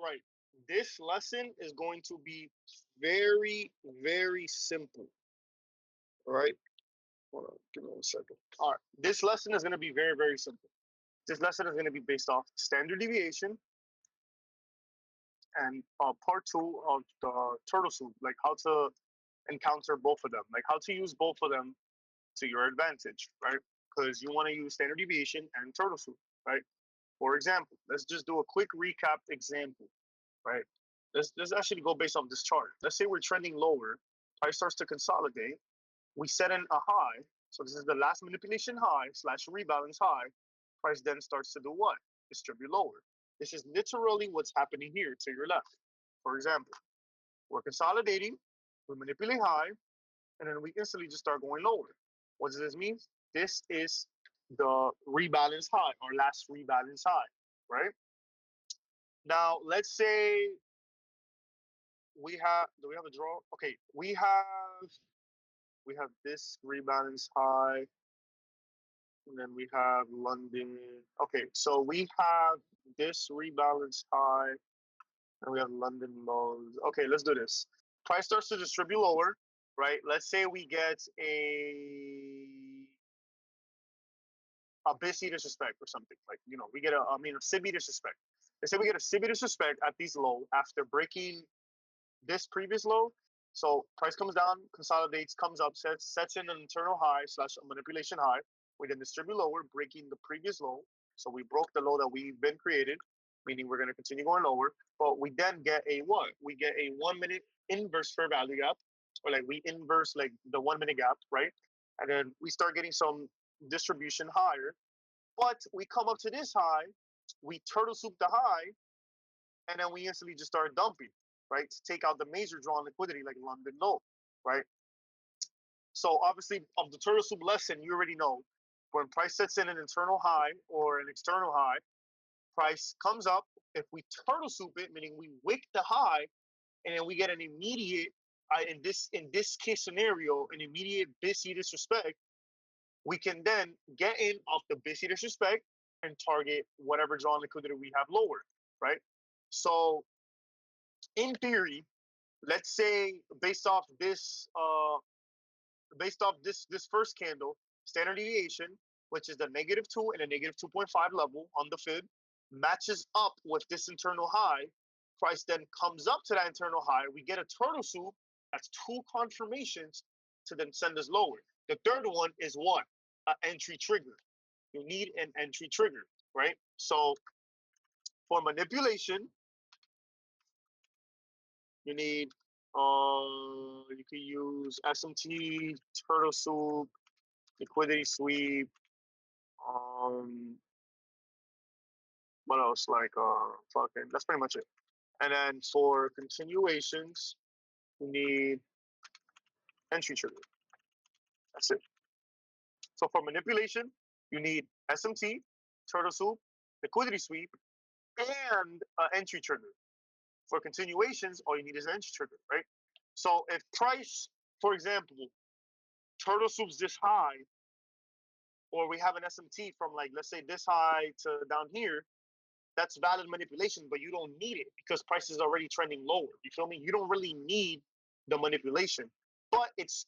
All right. This lesson is going to be very, very simple. All right. Hold on. Give me 1 second. All right. This lesson is going to be very, very simple. This lesson is going to be based off standard deviation and part two of the turtle soup, like how to encounter both of them, like how to use both of them to your advantage, right? Because you want to use standard deviation and turtle soup, right? For example, let's just do a quick recap example, right? Let's actually go based off this chart. Let's say we're trending lower, price starts to consolidate. We set in a high. So this is the last manipulation high / rebalance high. Price then starts to do what? Distribute lower. This is literally what's happening here to your left. For example, we're consolidating, we manipulate high, and then we instantly just start going lower. What does this mean? This is the rebalance high, or last rebalance high, right? Now, let's say we have, do we have a draw? Okay, we have this rebalance high, and then we have London. Okay, so we have this rebalance high, and we have London lows. Okay, let's do this. Price starts to distribute lower, right? Let's say we get a BISI disrespect or something, like, we get a SIBI disrespect. Let's say we get a SIBI disrespect at these low after breaking this previous low. So price comes down, consolidates, comes up, sets in an internal high / a manipulation high. We then distribute lower, breaking the previous low. So we broke the low that we've been created, meaning we're going to continue going lower. But we then get a what? We get a 1 minute inverse fair value gap, or like we inverse like the 1 minute gap, right? And then we start getting some distribution higher. But we come up to this high, we turtle soup the high, and then we instantly just start dumping, right? To take out the major draw on liquidity like London low, right? So obviously of the turtle soup lesson, you already know when price sets in an internal high or an external high, price comes up. If we turtle soup it, meaning we wick the high, and then we get an immediate, in this case scenario, an immediate BISI disrespect, we can then get in off the BISI disrespect and target whatever draw on liquidity we have lower, right? So in theory, let's say based off this this first candle, standard deviation, which is the -2 and a -2.5 level on the fib, matches up with this internal high. Price then comes up to that internal high. We get a turtle soup. That's two confirmations to then send us lower. The third one is what? An entry trigger. You need an entry trigger, right? So for manipulation, you need you can use SMT, turtle soup, liquidity sweep. What else? Like fucking. That's pretty much it. And then for continuations, you need entry trigger. That's it. So for manipulation, you need SMT, turtle soup, liquidity sweep, and entry trigger. For continuations, all you need is an entry trigger, right? So if price, for example, turtle soups this high, or we have an SMT from like, let's say this high to down here, that's valid manipulation, but you don't need it because price is already trending lower. You feel me? You don't really need the manipulation, but it's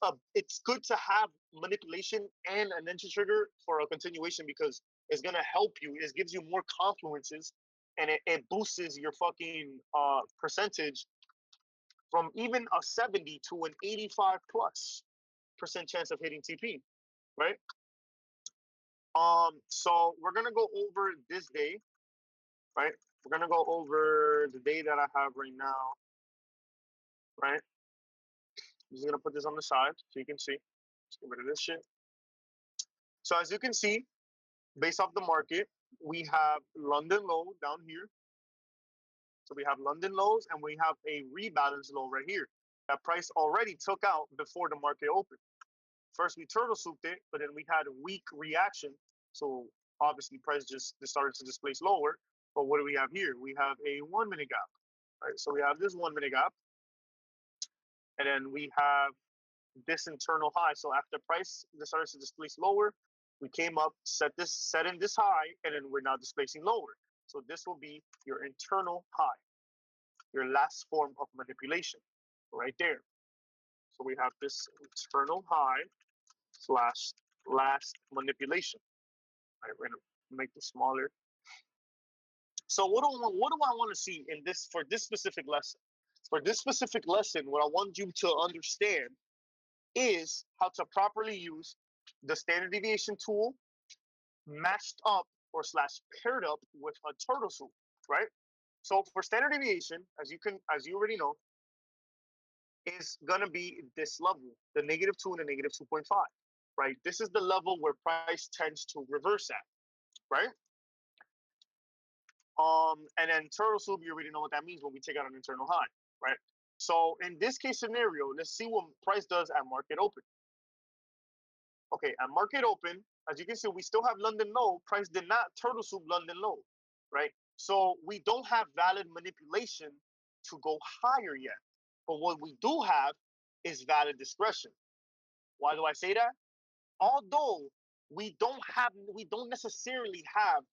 good to have manipulation and an entry trigger for a continuation because it's gonna help you. It gives you more confluences, and it boosts your fucking percentage from even a 70 to an 85+% chance of hitting TP, right? So we're gonna go over this day, right? We're gonna go over the day that I have right now, right? I'm just gonna put this on the side so you can see. Let's get rid of this shit. So as you can see, based off the market, we have London low down here. So we have London lows and we have a rebalance low right here. That price already took out before the market opened. First we turtle souped it, but then we had a weak reaction. So obviously price just started to displace lower. But what do we have here? We have a 1 minute gap, right? So we have this 1 minute gap, and then we have this internal high. So after price started to displace lower, we came up, set in this high, and then we're now displacing lower. So this will be your internal high. your last form of manipulation right there. So we have this internal high slash last manipulation. All right, we're gonna make this smaller. So what do I want to see in this for this specific lesson? For this specific lesson, what I want you to understand is how to properly use the standard deviation tool matched up or slash paired up with a turtle soup, right? So for standard deviation, as you already know, is gonna be this level, the -2 and the -2.5, right? This is the level where price tends to reverse at, right? And then turtle soup, you already know what that means when we take out an internal high, right? So in this case scenario, let's see what price does at market open. Okay, at market open, as you can see, we still have London low. Price did not turtle soup London low, right? So we don't have valid manipulation to go higher yet. But what we do have is valid discretion. Why do I say that? Although we don't necessarily have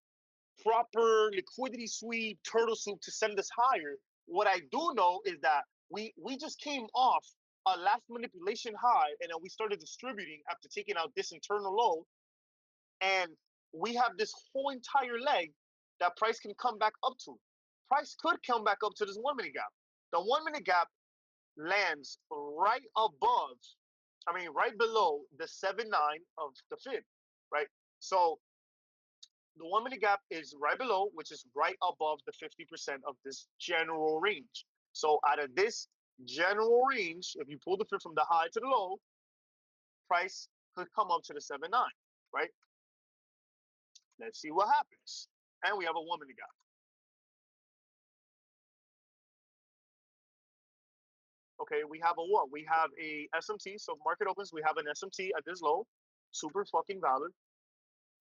proper liquidity sweep, turtle soup to send us higher. What I do know is that we just came off a last manipulation high, and then we started distributing after taking out this internal low, and we have this whole entire leg that price can come back up to. Price could come back up to this 1 minute gap. The 1 minute gap lands right above, right below the 7-9 of the fib, right? So the 1 minute gap is right below, which is right above the 50% of this general range. So out of this general range, if you pull the fib from the high to the low, price could come up to the 7-9, right? Let's see what happens. And we have a 1 minute gap. Okay, we have a what? We have a SMT. So market opens, we have an SMT at this low, super fucking valid.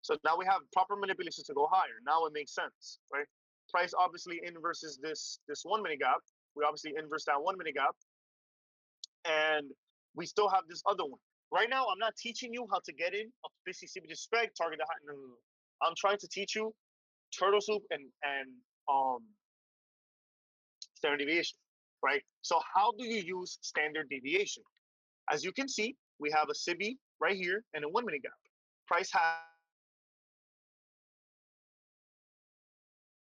So now we have proper manipulation to go higher. Now it makes sense, right? Price obviously inverses this 1 minute gap. We obviously inverse that 1 minute gap, and we still have this other one. Right now, I'm not teaching you how to get in a BCB spec, target the high. No. I'm trying to teach you turtle soup and standard deviation, right? So how do you use standard deviation? As you can see, we have a SIBI right here and a 1 minute gap. Price has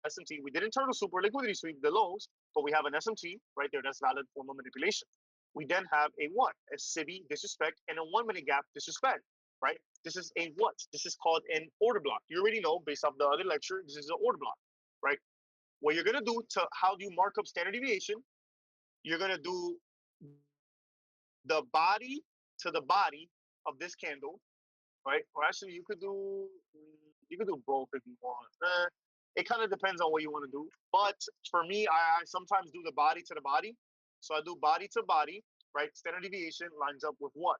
SMT. We didn't turtle soup or liquidity sweep the lows, but we have an SMT right there. That's valid form of manipulation. We then have a what? A SIBI disrespect and a 1 minute gap disrespect, right? This is a what? This is called an order block. You already know based off the other lecture, this is an order block, right? What you're gonna do to how do you mark up standard deviation? You're gonna do the body to the body of this candle, right? Or actually, you could do both if you want. It kind of depends on what you want to do. But for me, I sometimes do the body to the body. So I do body to body, right? Standard deviation lines up with what?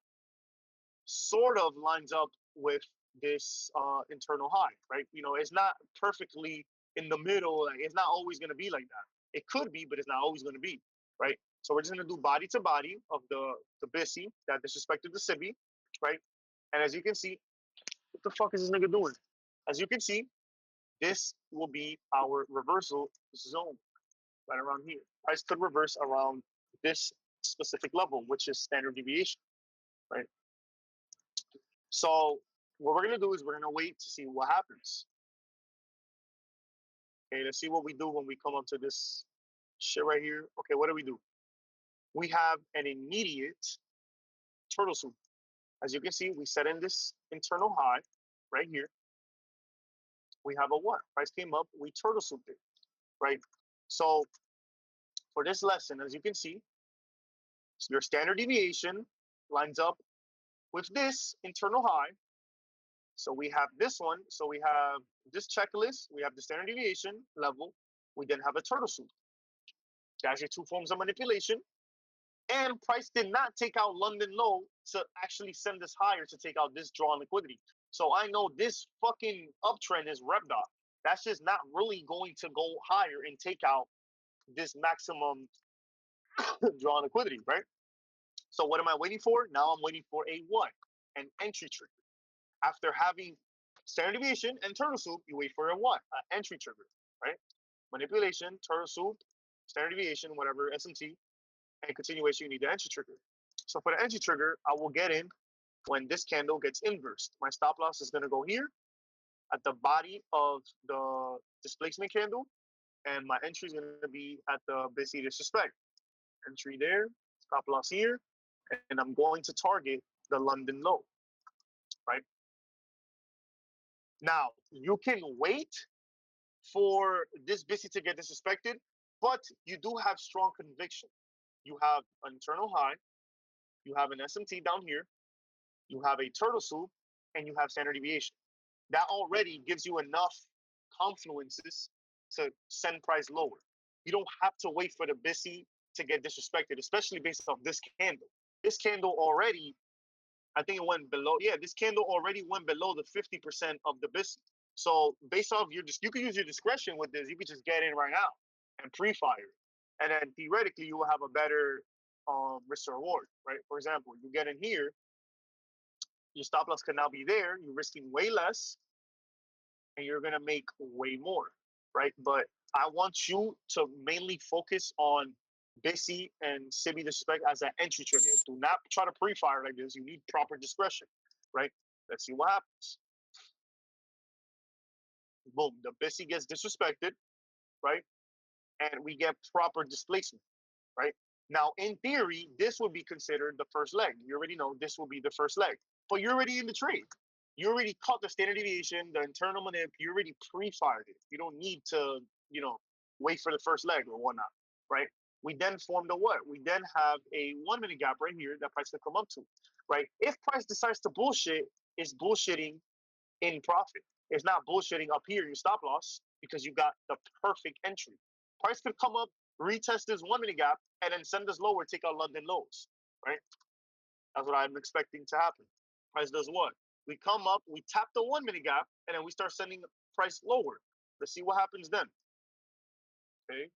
Sort of lines up with this internal high, right? You know, it's not perfectly in the middle. Like, it's not always going to be like that. It could be, but it's not always going to be, right? So we're just going to do body to body of the BISI that disrespected the SIBI, right? And as you can see, what the fuck is this nigga doing? As you can see, this will be our reversal zone right around here. Price could reverse around this specific level, which is standard deviation, right? So what we're gonna do is we're gonna wait to see what happens. Okay, let's see what we do when we come up to this shit right here. Okay, what do? We have an immediate turtle soup. As you can see, we set in this internal high right here. We have a what? Price came up, we turtle souped it, right? So for this lesson, as you can see, your standard deviation lines up with this internal high. So we have this one. So we have this checklist. We have the standard deviation level. We then have a turtle soup. That's your two forms of manipulation. And price did not take out London low to actually send us higher to take out this drawn liquidity. So I know this fucking uptrend is rep dot. That's just not really going to go higher and take out this maximum drawn liquidity, right? So what am I waiting for? Now I'm waiting for a what? An entry trigger. After having standard deviation and turtle soup, you wait for a what? An entry trigger, right? Manipulation, turtle soup, standard deviation, whatever, SMT, and continuation, you need the entry trigger. So for the entry trigger, I will get in when this candle gets inversed. My stop loss is going to go here at the body of the displacement candle, and my entry is going to be at the BISI disrespect. Entry there, stop loss here, and I'm going to target the London low, right? Now, you can wait for this BISI to get disrespected, but you do have strong conviction. You have an internal high, you have an SMT down here, you have a turtle soup, and you have standard deviation. That already gives you enough confluences to send price lower. You don't have to wait for the BISI to get disrespected, especially based off this candle. This candle already, I think it went below. Yeah, this candle already went below the 50% of the BISI. So based off your, you can use your discretion with this. You could just get in right now and pre-fire, and then theoretically you will have a better risk to reward, right? For example, you get in here, your stop loss can now be there. You're risking way less, and you're gonna make way more, right? But I want you to mainly focus on BISI and SIBI disrespect as an entry trigger. Do not try to pre-fire like this. You need proper discretion, right? Let's see what happens. Boom, the BISI gets disrespected, right? And we get proper displacement, right? Now, in theory, this would be considered the first leg. You already know this will be the first leg, but you're already in the trade. You already caught the standard deviation, the internal manip. You already pre-fired it. You don't need to, wait for the first leg or whatnot, right? We then formed a what? We then have a 1 minute gap right here that price can come up to, right? If price decides to bullshit, it's bullshitting in profit. It's not bullshitting up here, your stop loss, because you got the perfect entry. Price could come up, retest this 1 minute gap, and then send us lower, take out London lows, right? That's what I'm expecting to happen. Price does what? We come up, we tap the 1 minute gap, and then we start sending price lower. Let's see what happens then. Okay.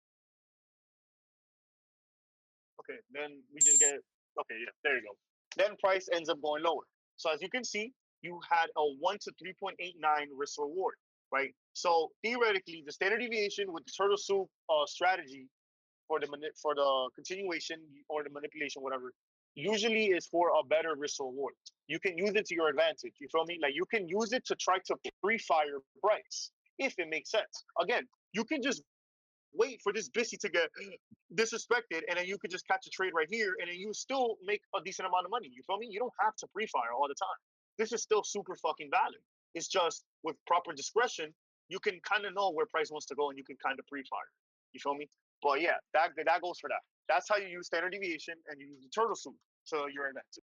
Okay, then we just get, okay, yeah, there you go. Then price ends up going lower. So as you can see, you had a 1 to 3.89 risk reward, right? So theoretically, the standard deviation with the turtle soup strategy for the continuation or the manipulation, whatever, usually is for a better risk reward. You can use it to your advantage. You feel me? Like you can use it to try to pre-fire price if it makes sense. Again, you can just wait for this BISI to get disrespected, and then you could just catch a trade right here, and then you still make a decent amount of money. You feel me? You don't have to pre-fire all the time. This is still super fucking valid. It's just with proper discretion, you can kind of know where price wants to go, and you can kind of pre-fire. You feel me? But yeah, that goes for that. That's how you use standard deviation, and you use the turtle soup to your advantage.